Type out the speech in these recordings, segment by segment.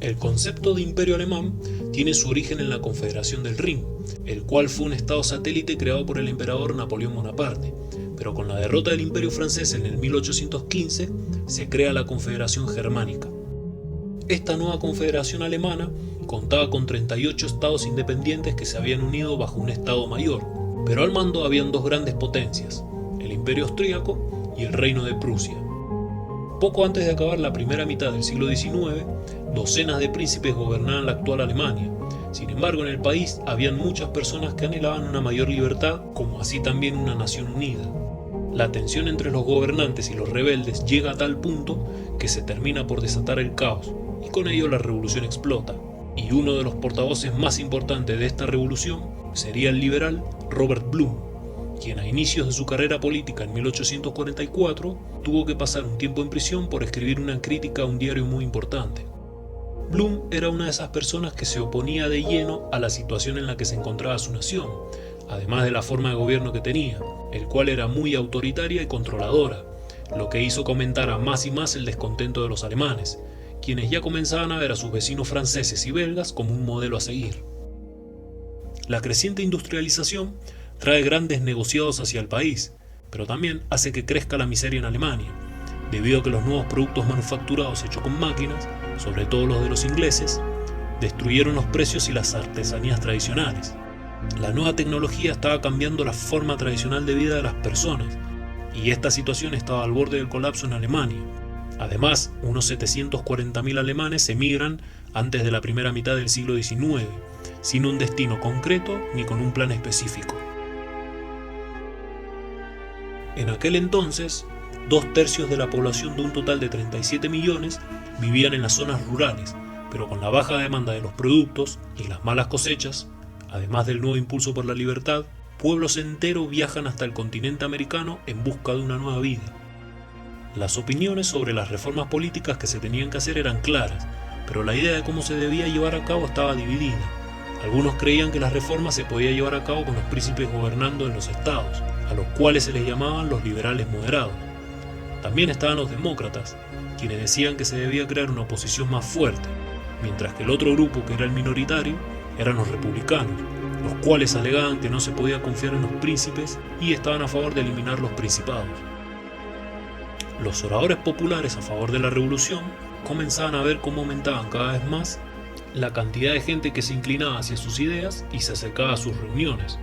El concepto de imperio alemán tiene su origen en la Confederación del Rin, el cual fue un estado satélite creado por el emperador Napoleón Bonaparte, pero con la derrota del imperio francés en el 1815 se crea la Confederación Germánica. Esta nueva confederación alemana contaba con 38 estados independientes que se habían unido bajo un estado mayor, pero al mando habían dos grandes potencias, el Imperio Austríaco y el Reino de Prusia. Poco antes de acabar la primera mitad del siglo XIX, docenas de príncipes gobernaban la actual Alemania. Sin embargo, en el país habían muchas personas que anhelaban una mayor libertad, como así también una nación unida. La tensión entre los gobernantes y los rebeldes llega a tal punto que se termina por desatar el caos, y con ello la revolución explota. Y uno de los portavoces más importantes de esta revolución sería el liberal Robert Blum, quien a inicios de su carrera política en 1844 tuvo que pasar un tiempo en prisión por escribir una crítica a un diario muy importante. Blum era una de esas personas que se oponía de lleno a la situación en la que se encontraba su nación, además de la forma de gobierno que tenía, el cual era muy autoritaria y controladora, lo que hizo que aumentara más y más el descontento de los alemanes, quienes ya comenzaban a ver a sus vecinos franceses y belgas como un modelo a seguir. La creciente industrialización trae grandes negociados hacia el país, pero también hace que crezca la miseria en Alemania, debido a que los nuevos productos manufacturados hechos con máquinas, sobre todo los de los ingleses, destruyeron los precios y las artesanías tradicionales. La nueva tecnología estaba cambiando la forma tradicional de vida de las personas, y esta situación estaba al borde del colapso en Alemania. Además, unos 740.000 alemanes emigran antes de la primera mitad del siglo XIX, sin un destino concreto ni con un plan específico. En aquel entonces, 2/3 de la población de un total de 37 millones vivían en las zonas rurales, pero con la baja demanda de los productos y las malas cosechas, además del nuevo impulso por la libertad, pueblos enteros viajan hasta el continente americano en busca de una nueva vida. Las opiniones sobre las reformas políticas que se tenían que hacer eran claras, pero la idea de cómo se debía llevar a cabo estaba dividida. Algunos creían que las reformas se podían llevar a cabo con los príncipes gobernando en los estados, a los cuales se les llamaban los liberales moderados. También estaban los demócratas, quienes decían que se debía crear una oposición más fuerte, mientras que el otro grupo, que era el minoritario, eran los republicanos, los cuales alegaban que no se podía confiar en los príncipes y estaban a favor de eliminar los principados. Los oradores populares a favor de la revolución comenzaban a ver cómo aumentaban cada vez más la cantidad de gente que se inclinaba hacia sus ideas y se acercaba a sus reuniones.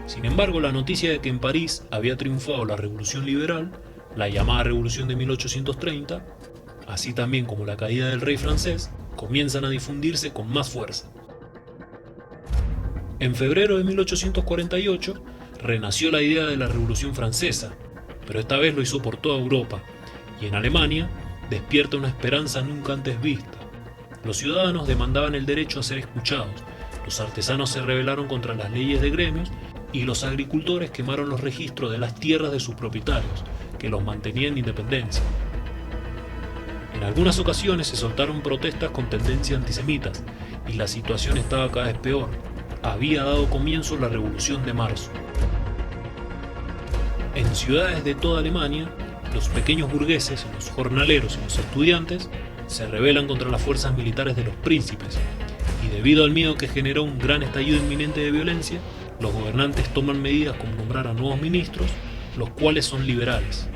Sin embargo, la noticia de que en París había triunfado la revolución liberal, la llamada Revolución de 1830, así también como la caída del rey francés, comienzan a difundirse con más fuerza. En febrero de 1848 renació la idea de la Revolución Francesa, pero esta vez lo hizo por toda Europa, y en Alemania despierta una esperanza nunca antes vista. Los ciudadanos demandaban el derecho a ser escuchados, los artesanos se rebelaron contra las leyes de gremios y los agricultores quemaron los registros de las tierras de sus propietarios, que los mantenían en independencia. En algunas ocasiones se soltaron protestas con tendencias antisemitas y la situación estaba cada vez peor. Había dado comienzo la Revolución de Marzo. En ciudades de toda Alemania, los pequeños burgueses, los jornaleros y los estudiantes se rebelan contra las fuerzas militares de los príncipes, y debido al miedo que generó un gran estallido inminente de violencia, los gobernantes toman medidas como nombrar a nuevos ministros, los cuales son liberales.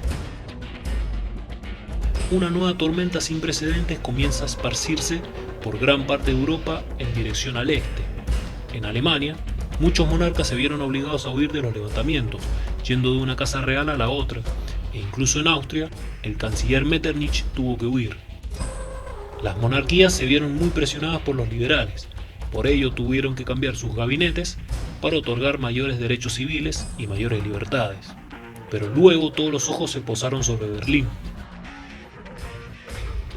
Una nueva tormenta sin precedentes comienza a esparcirse por gran parte de Europa en dirección al este. En Alemania, muchos monarcas se vieron obligados a huir de los levantamientos, yendo de una casa real a la otra, e incluso en Austria, el canciller Metternich tuvo que huir. Las monarquías se vieron muy presionadas por los liberales, por ello tuvieron que cambiar sus gabinetes para otorgar mayores derechos civiles y mayores libertades. Pero luego todos los ojos se posaron sobre Berlín.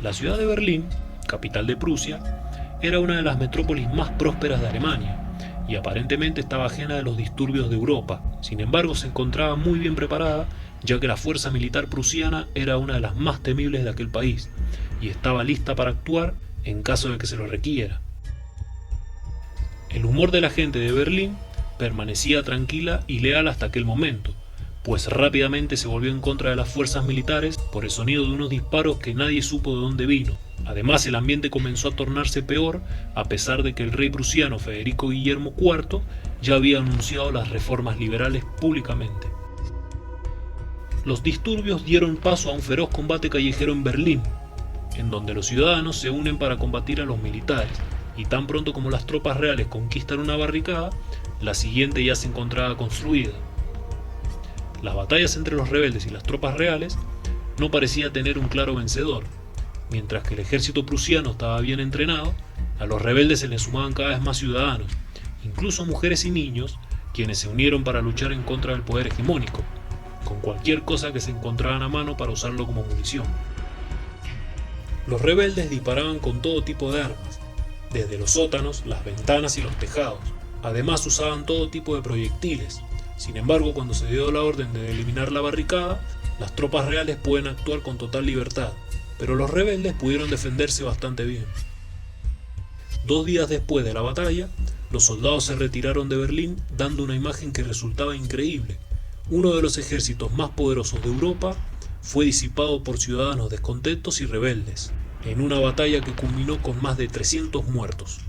La ciudad de Berlín, capital de Prusia, era una de las metrópolis más prósperas de Alemania, y aparentemente estaba ajena de los disturbios de Europa. Sin embargo, se encontraba muy bien preparada, ya que la fuerza militar prusiana era una de las más temibles de aquel país, y estaba lista para actuar en caso de que se lo requiera. El humor de la gente de Berlín permanecía tranquila y leal hasta aquel momento, pues rápidamente se volvió en contra de las fuerzas militares por el sonido de unos disparos que nadie supo de dónde vino, Además, el ambiente comenzó a tornarse peor a pesar de que el rey prusiano Federico Guillermo IV ya había anunciado las reformas liberales públicamente. Los disturbios dieron paso a un feroz combate callejero en Berlín, en donde los ciudadanos se unen para combatir a los militares, y tan pronto como las tropas reales conquistan una barricada, la siguiente ya se encontraba construida. Las batallas entre los rebeldes y las tropas reales no parecía tener un claro vencedor. Mientras que el ejército prusiano estaba bien entrenado, a los rebeldes se les sumaban cada vez más ciudadanos, incluso mujeres y niños, quienes se unieron para luchar en contra del poder hegemónico, con cualquier cosa que se encontraran a mano para usarlo como munición. Los rebeldes disparaban con todo tipo de armas, desde los sótanos, las ventanas y los tejados. Además usaban todo tipo de proyectiles. Sin embargo, cuando se dio la orden de eliminar la barricada, las tropas reales pueden actuar con total libertad, pero los rebeldes pudieron defenderse bastante bien. 2 días después de la batalla, los soldados se retiraron de Berlín dando una imagen que resultaba increíble. Uno de los ejércitos más poderosos de Europa fue disipado por ciudadanos descontentos y rebeldes, en una batalla que culminó con más de 300 muertos.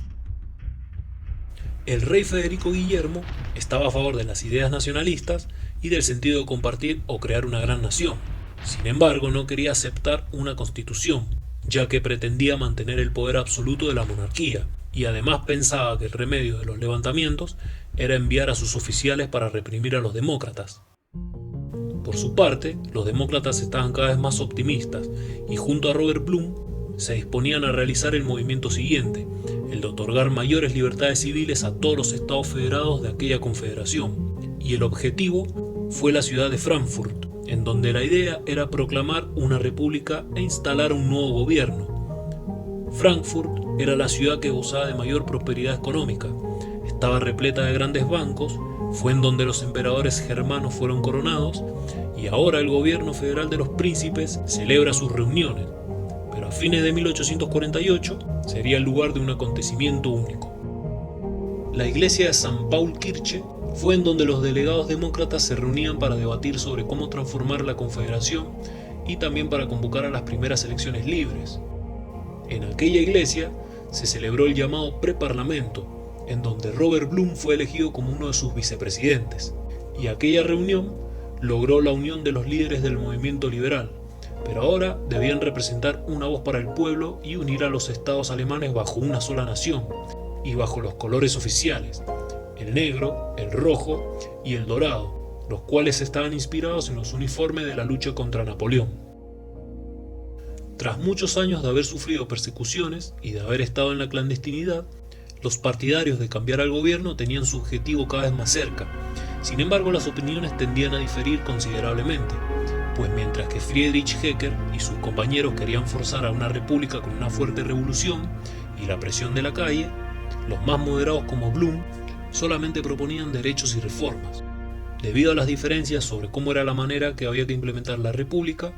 El rey Federico Guillermo estaba a favor de las ideas nacionalistas y del sentido de compartir o crear una gran nación. Sin embargo, no quería aceptar una constitución, ya que pretendía mantener el poder absoluto de la monarquía, y además pensaba que el remedio de los levantamientos era enviar a sus oficiales para reprimir a los demócratas. Por su parte, los demócratas estaban cada vez más optimistas, y junto a Robert Blum se disponían a realizar el movimiento siguiente, el de otorgar mayores libertades civiles a todos los estados federados de aquella confederación, y el objetivo fue la ciudad de Frankfurt, en donde la idea era proclamar una república e instalar un nuevo gobierno. Frankfurt era la ciudad que gozaba de mayor prosperidad económica, estaba repleta de grandes bancos, fue en donde los emperadores germanos fueron coronados, y ahora el gobierno federal de los príncipes celebra sus reuniones, pero a fines de 1848 sería el lugar de un acontecimiento único. La iglesia de St. Paul Kirche fue en donde los delegados demócratas se reunían para debatir sobre cómo transformar la confederación y también para convocar a las primeras elecciones libres. En aquella iglesia se celebró el llamado preparlamento, en donde Robert Blum fue elegido como uno de sus vicepresidentes, y aquella reunión logró la unión de los líderes del movimiento liberal, pero ahora debían representar una voz para el pueblo y unir a los estados alemanes bajo una sola nación y bajo los colores oficiales, el negro, el rojo y el dorado, los cuales estaban inspirados en los uniformes de la lucha contra Napoleón. Tras muchos años de haber sufrido persecuciones y de haber estado en la clandestinidad, los partidarios de cambiar al gobierno tenían su objetivo cada vez más cerca. Sin embargo, las opiniones tendían a diferir considerablemente, pues mientras que Friedrich Hecker y sus compañeros querían forzar a una república con una fuerte revolución y la presión de la calle, los más moderados como Blum solamente proponían derechos y reformas. Debido a las diferencias sobre cómo era la manera que había que implementar la república,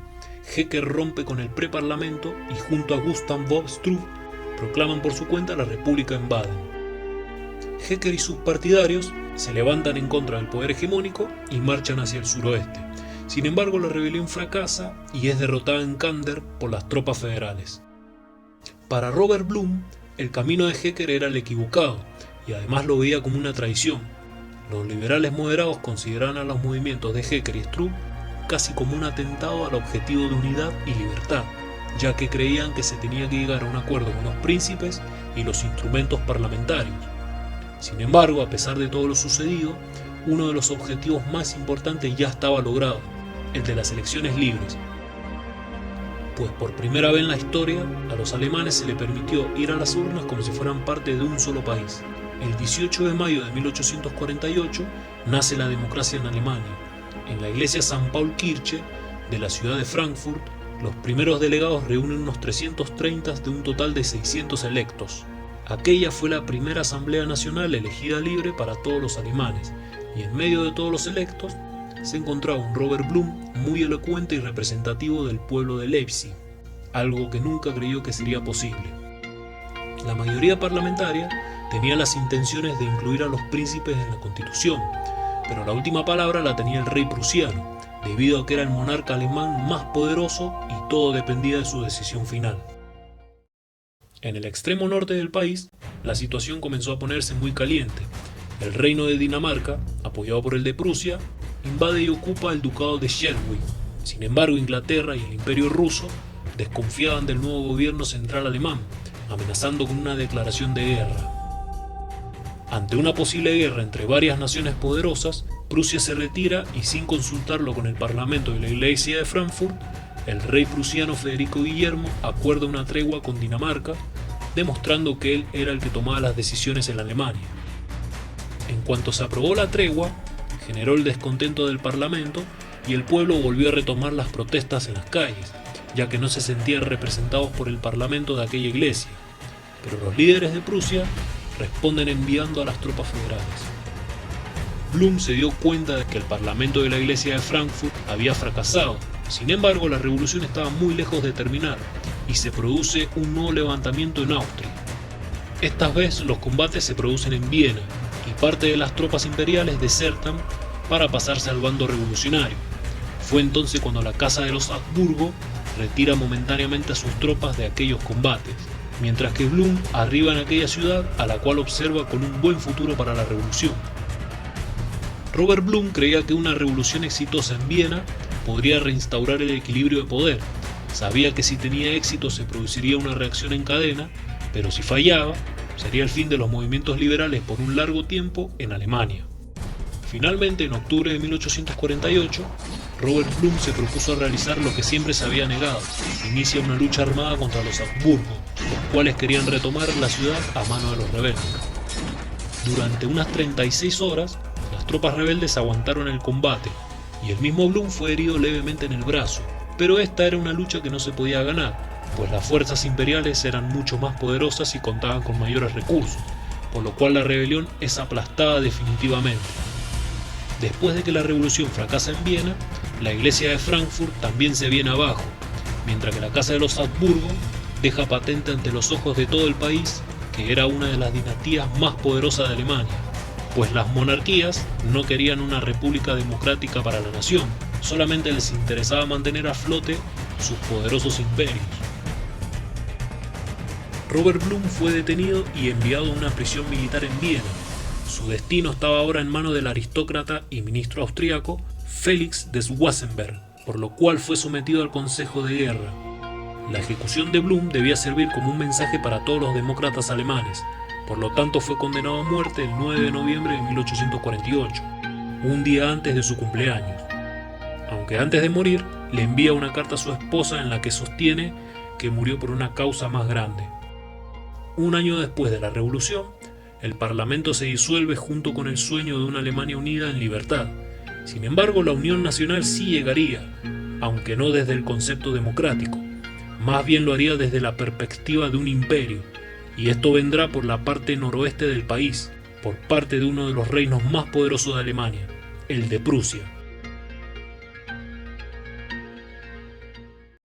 Hecker rompe con el preparlamento y junto a Gustav von Struve proclaman por su cuenta la república en Baden. Hecker y sus partidarios se levantan en contra del poder hegemónico y marchan hacia el suroeste. Sin embargo, la rebelión fracasa y es derrotada en Kander por las tropas federales. Para Robert Blum, el camino de Hecker era el equivocado y además lo veía como una traición. Los liberales moderados consideraban a los movimientos de Hecker y Struve casi como un atentado al objetivo de unidad y libertad, ya que creían que se tenía que llegar a un acuerdo con los príncipes y los instrumentos parlamentarios. Sin embargo, a pesar de todo lo sucedido, uno de los objetivos más importantes ya estaba logrado, el de las elecciones libres. Pues por primera vez en la historia, a los alemanes se les permitió ir a las urnas como si fueran parte de un solo país. El 18 de mayo de 1848 nace la democracia en Alemania. En la iglesia St. Paul Kirche de la ciudad de Frankfurt, los primeros delegados reúnen unos 330 de un total de 600 electos. Aquella fue la primera asamblea nacional elegida libre para todos los alemanes, y en medio de todos los electos se encontraba un Robert Blum muy elocuente y representativo del pueblo de Leipzig, algo que nunca creyó que sería posible. La mayoría parlamentaria tenía las intenciones de incluir a los príncipes en la Constitución, pero la última palabra la tenía el rey prusiano, debido a que era el monarca alemán más poderoso y todo dependía de su decisión final. En el extremo norte del país, la situación comenzó a ponerse muy caliente. El reino de Dinamarca, apoyado por el de Prusia, invade y ocupa el ducado de Schleswig. Sin embargo, Inglaterra y el Imperio ruso desconfiaban del nuevo gobierno central alemán, amenazando con una declaración de guerra. Ante una posible guerra entre varias naciones poderosas, Prusia se retira y, sin consultarlo con el Parlamento y la Iglesia de Frankfurt, el rey prusiano Federico Guillermo acuerda una tregua con Dinamarca, demostrando que él era el que tomaba las decisiones en Alemania. En cuanto se aprobó la tregua, generó el descontento del Parlamento y el pueblo volvió a retomar las protestas en las calles, ya que no se sentían representados por el Parlamento de aquella iglesia. Pero los líderes de Prusia responden enviando a las tropas federales. Blum se dio cuenta de que el Parlamento de la Iglesia de Frankfurt había fracasado. Sin embargo, la revolución estaba muy lejos de terminar y se produce un nuevo levantamiento en Austria. Esta vez los combates se producen en Viena y parte de las tropas imperiales desertan para pasarse al bando revolucionario. Fue entonces cuando la Casa de los Habsburgo retira momentáneamente a sus tropas de aquellos combates, mientras que Blum arriba en aquella ciudad a la cual observa con un buen futuro para la revolución. Robert Blum creía que una revolución exitosa en Viena podría reinstaurar el equilibrio de poder. Sabía que si tenía éxito se produciría una reacción en cadena, pero si fallaba, sería el fin de los movimientos liberales por un largo tiempo en Alemania. Finalmente, en octubre de 1848, Robert Blum se propuso realizar lo que siempre se había negado: inicia una lucha armada contra los Habsburgo, los cuales querían retomar la ciudad a mano de los rebeldes. Durante unas 36 horas, las tropas rebeldes aguantaron el combate, y el mismo Blum fue herido levemente en el brazo, pero esta era una lucha que no se podía ganar, pues las fuerzas imperiales eran mucho más poderosas y contaban con mayores recursos, por lo cual la rebelión es aplastada definitivamente. Después de que la revolución fracasa en Viena, la iglesia de Frankfurt también se viene abajo, mientras que la Casa de los Habsburgo deja patente ante los ojos de todo el país que era una de las dinastías más poderosas de Alemania, pues las monarquías no querían una república democrática para la nación, solamente les interesaba mantener a flote sus poderosos imperios. Robert Blum fue detenido y enviado a una prisión militar en Viena. Su destino estaba ahora en manos del aristócrata y ministro austríaco Felix de Schwarzenberg, por lo cual fue sometido al Consejo de Guerra. La ejecución de Blum debía servir como un mensaje para todos los demócratas alemanes, por lo tanto fue condenado a muerte el 9 de noviembre de 1848, un día antes de su cumpleaños. Aunque antes de morir, le envía una carta a su esposa en la que sostiene que murió por una causa más grande. Un año después de la revolución, el Parlamento se disuelve junto con el sueño de una Alemania unida en libertad. Sin embargo, la unión nacional sí llegaría, aunque no desde el concepto democrático, más bien lo haría desde la perspectiva de un imperio, y esto vendrá por la parte noroeste del país, por parte de uno de los reinos más poderosos de Alemania, el de Prusia.